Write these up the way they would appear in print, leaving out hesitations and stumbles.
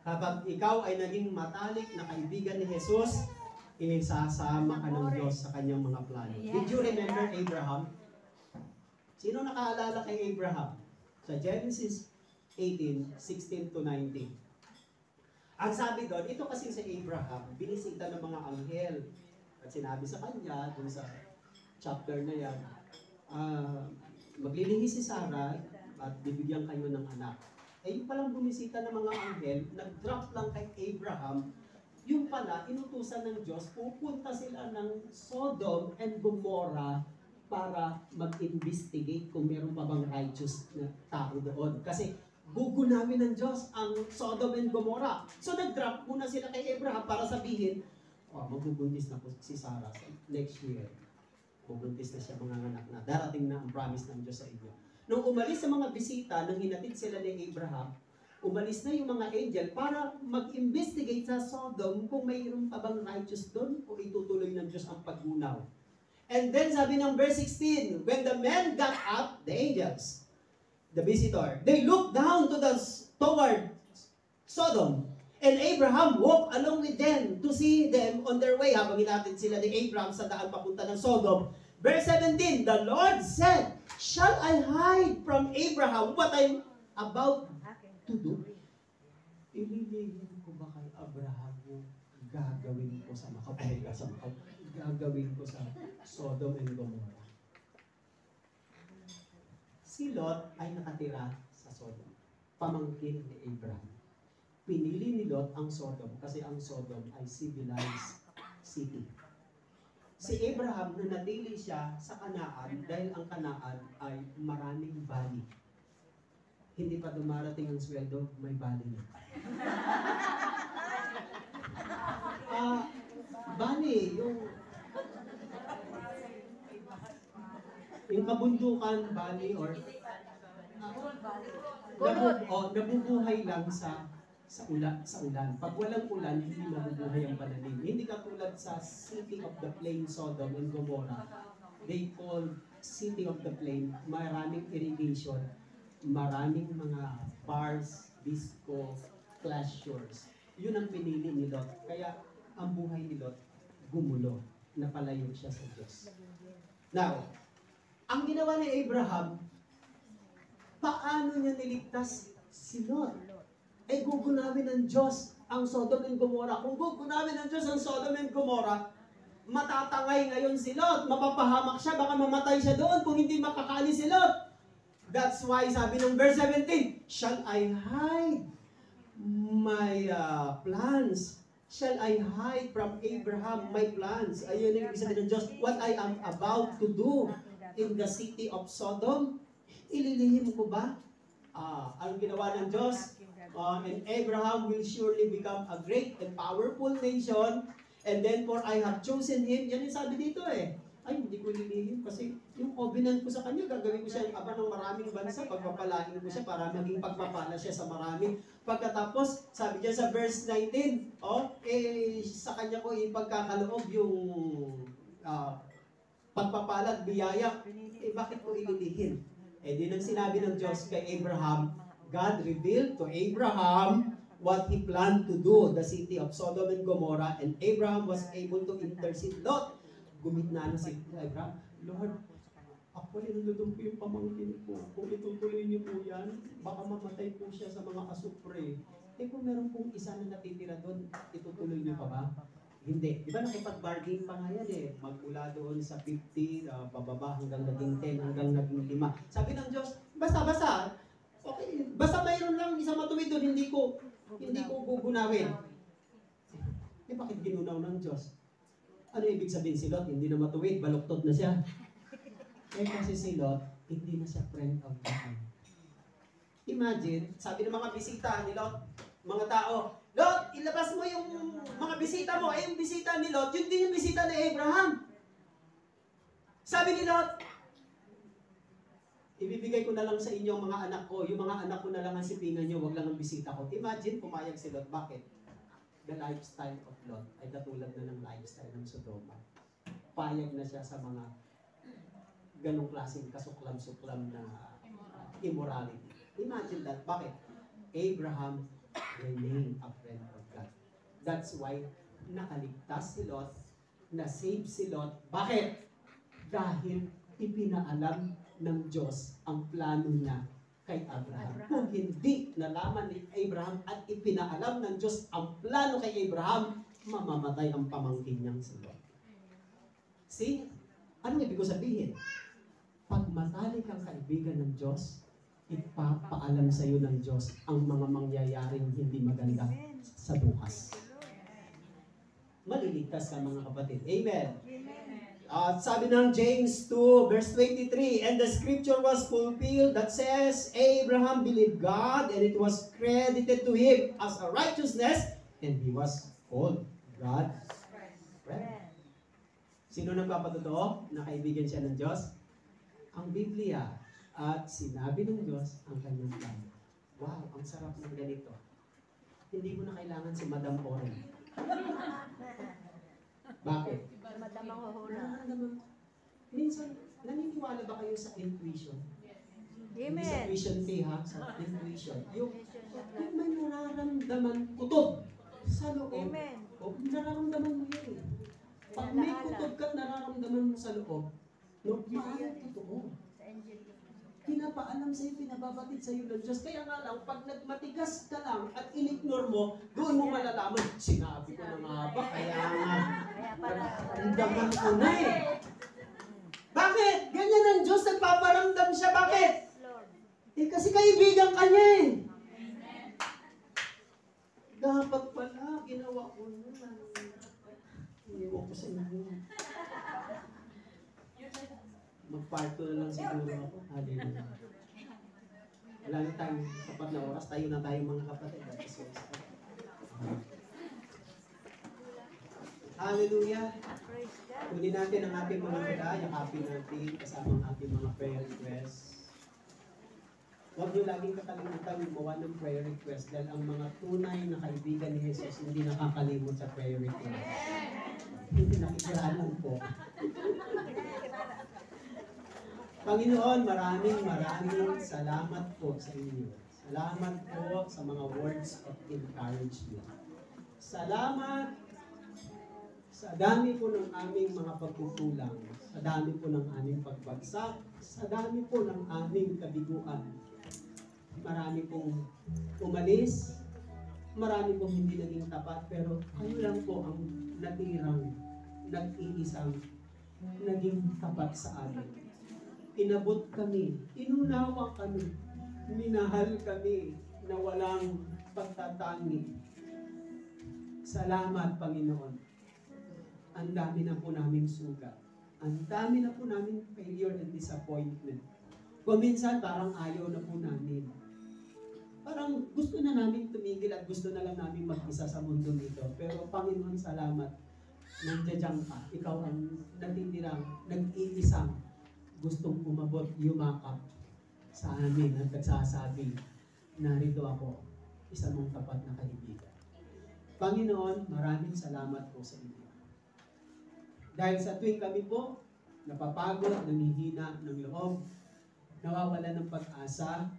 Kapag ikaw ay naging matalik na kaibigan ni Jesus, isasama ka ng Diyos sa kanyang mga plano. Did you remember Abraham? Sino nakaalala kay Abraham? Sa Genesis 18, 16 to 19. Ang sabi doon, ito kasi sa Abraham, binisita ng mga anghel. At sinabi sa kanya, dun sa chapter na yan, maglilihi si Sarah at bibigyan kayo ng anak. Eh yung palang bumisita ng mga anghel, nag-drop lang kay Abraham, yung pala, inutusan ng Diyos, pupunta sila ng Sodom and Gomorrah para mag-investigate kung meron pa bang righteous na tao doon. Kasi gugunawin ng Diyos ang Sodom and Gomorrah. So nag-drop muna sila kay Abraham para sabihin, magbubuntis na po si Sarah next year. Bubuntis na siya mga anak na. Darating na ang promise ng Diyos sa inyo. Nung umalis sa mga bisita, nang hinatid sila ni Abraham, umalis na yung mga angel para mag-investigate sa Sodom kung mayroon pa bang righteous doon o itutuloy ng Diyos ang paggunaw. And then sabi ng verse 16, when the men got up, the angels, the visitor, they looked down toward Sodom. And Abraham walked along with them to see them on their way. Habang hinatid sila ni Abraham sa daan papunta ng Sodom. Verse 17, the Lord said, shall I hide from Abraham what I'm about to do? Ililihim ko ba kay Abraham yung gagawin ko sa gagawin ko sa Sodom and Gomorrah? Si Lot ay nakatira sa Sodom. Pamangkin ni Abraham. Pinili ni Lot ang Sodom kasi ang Sodom ay civilized city. Si Abraham, nanatili siya sa Kanaan dahil ang Kanaan ay maraming bali. Hindi pa dumarating ang sweldo, may bali na. Bali, yung kabundukan, bali, or nabubuhay lang sa ulan. Pag walang ulan, hindi mabubuhay ang pananim. Hindi katulad sa City of the Plain, Sodom and Gomorrah. They call City of the Plain, maraming irrigation, maraming mga bars, disco, clashers. Yun ang pinili ni Lot. Kaya ang buhay ni Lot, gumulo. Napalayo siya sa Diyos. Now, ang ginawa ni Abraham, paano niya niligtas si Lot? Ay gugunawin ng Diyos ang Sodom and Gomorrah. Kung gugunawin ng Diyos ang Sodom and Gomorrah, matatangay ngayon si Lot. Mapapahamak siya, baka mamatay siya doon kung hindi makakaalis si Lot. That's why sabi ng verse 17, shall I hide my plans? Shall I hide from Abraham my plans? Ayun yung ibig sabihin ng Diyos, what I am about to do in the city of Sodom, ililihim ko ba? Ang ginawa ng Diyos, and Abraham will surely become a great and powerful nation, and then for I have chosen him, yan yung sabi dito eh. Ay, hindi ko ililihim kasi yung covenant ko sa kanya, gagawin ko siya aba ng maraming bansa, pagpapalain ko siya para maging pagpapala siya sa marami. Pagkatapos, sabi niya sa verse 19, sa kanya ko ipagkakaloob yung pagpapalat, biyaya, bakit ko ililihim? Di nang sinabi ng Diyos kay Abraham, God revealed to Abraham what he planned to do, the city of Sodom and Gomorrah, and Abraham was able to intercede. Lot, gumitna na si Abraham, Lord, actually nandun po yung pamangkin ko. Kung itutuloy niyo po yan, baka mamatay po siya sa mga asupre. Kung meron pong isa na natitira doon, itutuloy niyo pa ba? Hindi. Di ba nakipag-bargain pa nga yan eh. Magmula doon sa 50, bababa hanggang naging 10, hanggang naging 5. Sabi ng Diyos, basta, okay, basta mayroon lang isa matuwid doon, hindi ko gugunawin. Bakit ginunaw ng Diyos? Ano ibig sabihin si Lot? Hindi na matuwid, baluktot na siya. Kasi si Lot, hindi na siya friend of God. Imagine, sabi ng mga bisita ni Lot, mga tao, Lot, ilabas mo yung mga bisita mo. Yung bisita ni Lot, yun din yung bisita ni Abraham. Sabi ni Lot, ibibigay ko na lang sa inyo ang mga anak ko. Yung mga anak ko na lang ang sipingan nyo, wag lang ang bisita ko. Imagine, pumayag si Lot. Bakit? The lifestyle of Lot ay katulad na ng lifestyle ng Sodoma. Payag na siya sa mga ganong klaseng kasuklam-suklam na immorality. Imagine that. Bakit? Abraham remain a friend of God. That's why nakaligtas si Lot, na-save si Lot. Bakit? Dahil ipinaalam ng Diyos ang plano niya kay Abraham. Kung hindi nalaman ni Abraham at ipinaalam ng Diyos ang plano kay Abraham, mamamatay ang pamangkin niyang si Lot. See? Ano ibig ko sabihin? Pag matalik ang kaibigan ng Diyos, ipapaalam sa iyo ng Diyos ang mga mangyayaring hindi maganda sa bukas. Maliligtas ka mga kapatid. Amen. Sabi ng James 2 verse 23, and the scripture was fulfilled that says, Abraham believed God and it was credited to him as a righteousness and he was called God's friend. Sino nagpapatotoo na kaibigan siya ng Diyos? Ang Biblia. At sinabi ng Diyos ang kanyang plano. Wow, ang sarap ng ganito. Hindi mo na kailangan si Madam Oren. Bakit? Madam ang huhula. Minsan, naniniwala ba kayo sa intuition? Hindi Amen. sa tuition fee ha, sa intuition. Yung may nararamdaman kutod sa loob. Amen. O, nararamdaman mo yun eh. Pag may kutod ka't nararamdaman mo sa loob, no, maaari totoo. Pinapaalam sa'yo, pinababatid sa'yo ng Diyos. Kaya nga lang, pag nagmatigas ka lang at in-ignore mo, doon mo malalaman, sinabi ko na nga ba, kaya nga, nararamdaman ko na eh. Bakit? Ganyan ang Diyos, nagpaparamdam siya. Bakit? Eh kasi kaibigan ka niya eh. Dapat pala, ginawa ko na. Iniwan ko sa inyo. Mag-part 2 na lang siguro ako. Hallelujah. Wala na tayong sapat na oras. Tayo na tayo mga kapatid. Hallelujah. Kunin natin ang ating mga pera. Yakapin natin kasama ang ating mga prayer requests. Huwag niyo laging kakalimutan gumawa ng prayer request dahil ang mga tunay na kaibigan ni Jesus hindi nakakalimot sa prayer request. Hindi nakikiraan lang po. Panginoon, maraming salamat po sa inyo. Salamat po sa mga words of encouragement. Salamat sa dami po ng aming mga pagkukulang, sa dami po ng aming pagbagsak, sa dami po ng aming kabiguan. Marami pong umalis, marami pong hindi naging tapat, pero kayo lang po ang natirang, nag-iisang, naging tapat sa amin. Inabot kami, inunawa kami, minahal kami na walang pagtatangi. Salamat, Panginoon. Ang dami na po namin sugat. Ang dami na po namin failure and disappointment. Kung minsan parang ayaw na po namin. Parang gusto na namin tumigil at gusto na lang namin mag-isa sa mundo nito. Pero Panginoon, salamat. Nandiyan ka. Ikaw ang natitirang, nag-iisang gustong umabot, yumakap sa amin at nagsasabi, narito ako, isa mong tapat na kaibigan. Panginoon, maraming salamat po sa inyo. Dahil sa tuwing kami po, napapagod, nanghihina ng loob, nawawala ng pag-asa,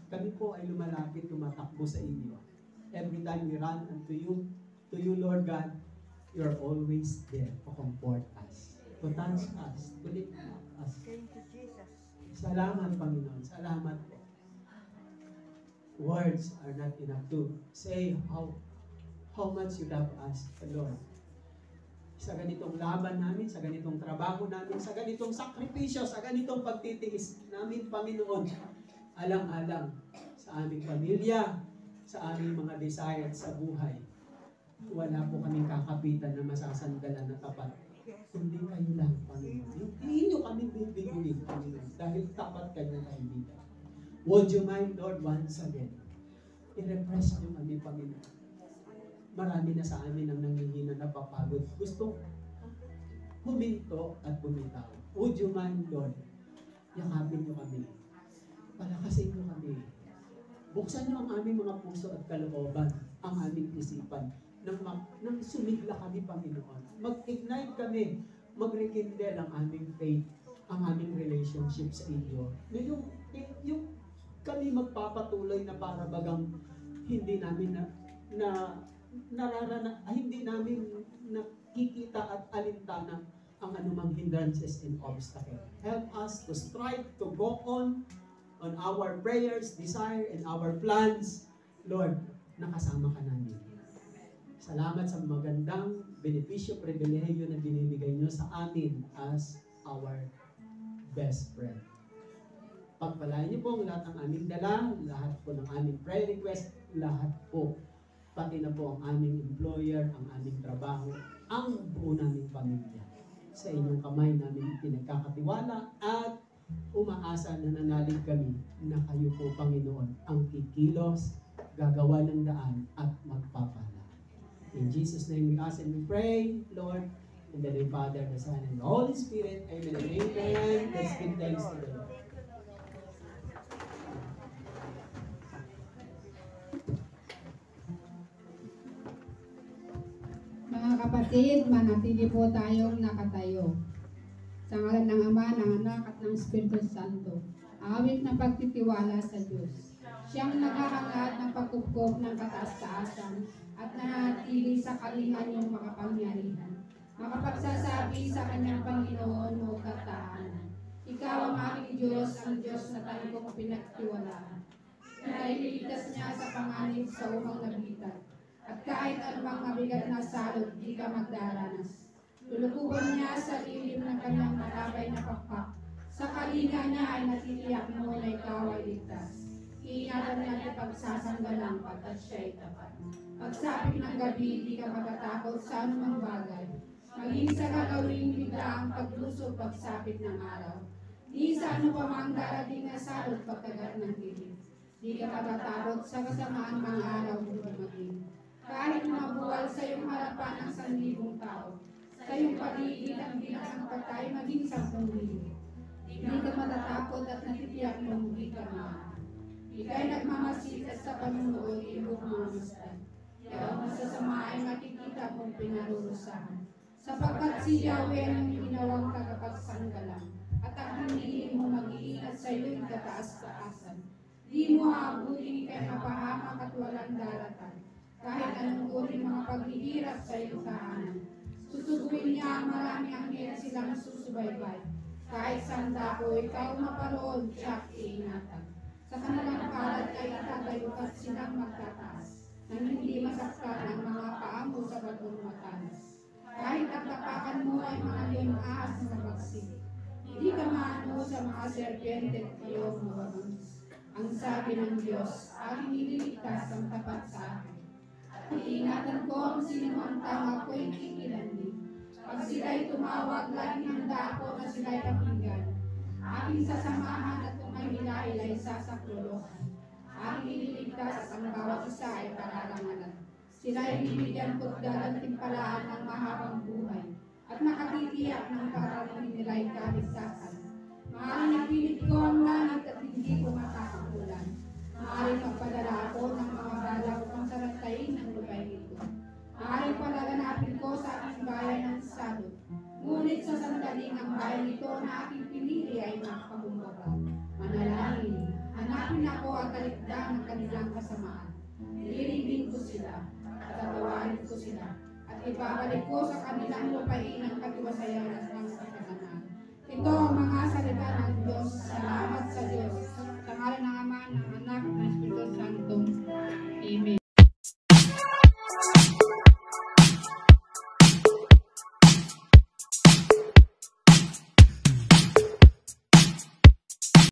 kami po ay lumalapit, tumatakbo sa inyo. Every time we run unto you Lord God, you're always there to comfort us, to touch us, to lift up us. Thank you, Jesus. Salamat, Panginoon. Salamat po. Words are not enough to say how much you love us, Lord. Sa ganitong laban namin, sa ganitong trabaho namin, sa ganitong sakripisyo, sa ganitong pagtitiis namin, Panginoon, alang-alang sa aming pamilya, sa aming mga desire sa buhay. Wala po kaming kakapitan na masasandalan na tapat. Kundi kayo lang, Panginoon. Hindi nyo kami bibigulin, Panginoon, dahil tapat kayo ng kaibigan. Would you mind, Lord, once again, i-refresh nyo kami, Panginoon. Marami na sa amin ang nanghihina na papagod. Gusto huminto at bumitaw. Would you mind, Lord, yakapin nyo kami. Palakasin nyo kami. Buksan nyo ang aming mga puso at kalooban, ang aming isipan, nang sumigla kami, Panginoon. Mag-ignite kami, mag-rekindle ang aming faith, ang aming relationship sa inyo. Na yung kami magpapatuloy na para bagang hindi namin hindi namin nakikita at alintana ang anumang hindrances and obstacle. Help us to strive to go on our prayers, desire, and our plans. Lord, nakasama ka namin. Salamat sa magandang benepisyo, pribilehiyo na binibigay nyo sa amin as our best friend. Pagpalain niyo po ang lahat ng aming dala, lahat po ng aming prayer request, lahat po, pati na po ang aming employer, ang aming trabaho, ang buo naming pamilya. Sa inyong kamay namin pinagkakatiwala at umaasa na nanalig kami na kayo po, Panginoon, ang kikilos, gagawa ng daan at magpapala. In Jesus' name we ask and we pray, Lord, in the name of the Father, the Son, and the Holy Spirit. Amen and amen. Let's give thanks to the Lord. Mga kapatid, manatili po tayong nakatayo. Sa ngalan ng Ama, ng Anak, at ng Espiritu Santo. Awit na pagtitiwala sa Diyos. Siyang naghahangad ng pagkupkop ng kataas-taasan at nanatili sa kalingan ng makapangyarihan. Makapagsasabi sa kanyang Panginoon mo katahanan. Ikaw ang aking Diyos, ang Diyos na tayo kong pinagtiwalaan. Nailigtas niya sa panganib sa umang nabitan. At kahit anumang mabigat na salot, di ka magdaranas. Lulukuban niya sa lilim ng kanyang matabay na pakpak. Sa kalinga niya ay natitiyak mo na ikaw ay ligtas. Iingatan niya at pagsasanggalang at siya ay tapat. Pagsapit ng gabi, di ka matatakot sa anumang bagay. Maging sa gagawing bigla ang paglusog pagsapit ng araw. Di sa ano pa mang darating na salot pagkagat ng dilim. Di ka matatakot sa kasamaan mga araw mo maging. Kahit mabuwal sa iyong harapan ng 1,000 tao, sa iyong paligid ang bilang patay maging 10,000. Di ka matatakot at natitiyak mong di ka mahal. Ika'y nagmamasikat sa panunood, ibig mga masdan. Yaw masasama ay makikita mong pinarurusahan. Sapagkat si Yahweh ang ginawang tagapagsanggalang, at ang hindi mo mag-iingat sa iyo'y kataas-taasan. Di mo aabutin ika'y mapahamak at walang daratan. Kahit anong uling mga paghihirap sa iyong tahanan. Susuguin niya ang marami anghel silang susubaybay. Kahit saan dako, ikaw maparoon, siya iingatan. Sa kanilang palad ay itatayo at silang magtataas, nang hindi masaktan ang mga paa mo sa batong matalas. Kahit ang tapakan mo ay mga liyong ahas na magsig, hindi ka maano sa mga serpente at iyong mababangis. Ang sabi ng Diyos, aking ililigtas ang tapat sa akin. Iingatan ko ang sinumang tao ako'y kikilanli. Pag sila'y tumawag, laging handa ako na sila'y pakinggan. Aking sasamahan at kung may nilahil ay sasaklolohan. Aking ililigtas ang bawat isa ay pararangalan. Sila'y bibigyan ko't gagantimpalaan ng mahabang buhay. At nakatitiyak ng karamihan nila'y kaligtasan. Maaaring napilit ko ang langit at hindi ko makakakulan. Maaaring magpadala ako ng mga bala upang sarantayin ng lupain ito. Maaaring palaganapin ko sa aking bayan ng salot. Ngunit sa sandaling ang bayan ito na aking pinili ay makapagumbaba. Manalangin, hanapin ako at talikdan ng kanilang kasamaan. Nililibing ko sila at tatawarin ko sila. At ibabalik ko sa kanilang lupain ang katiwasayan at ng kapakanan. Ito ang mga salita ng Diyos. Salamat sa Diyos.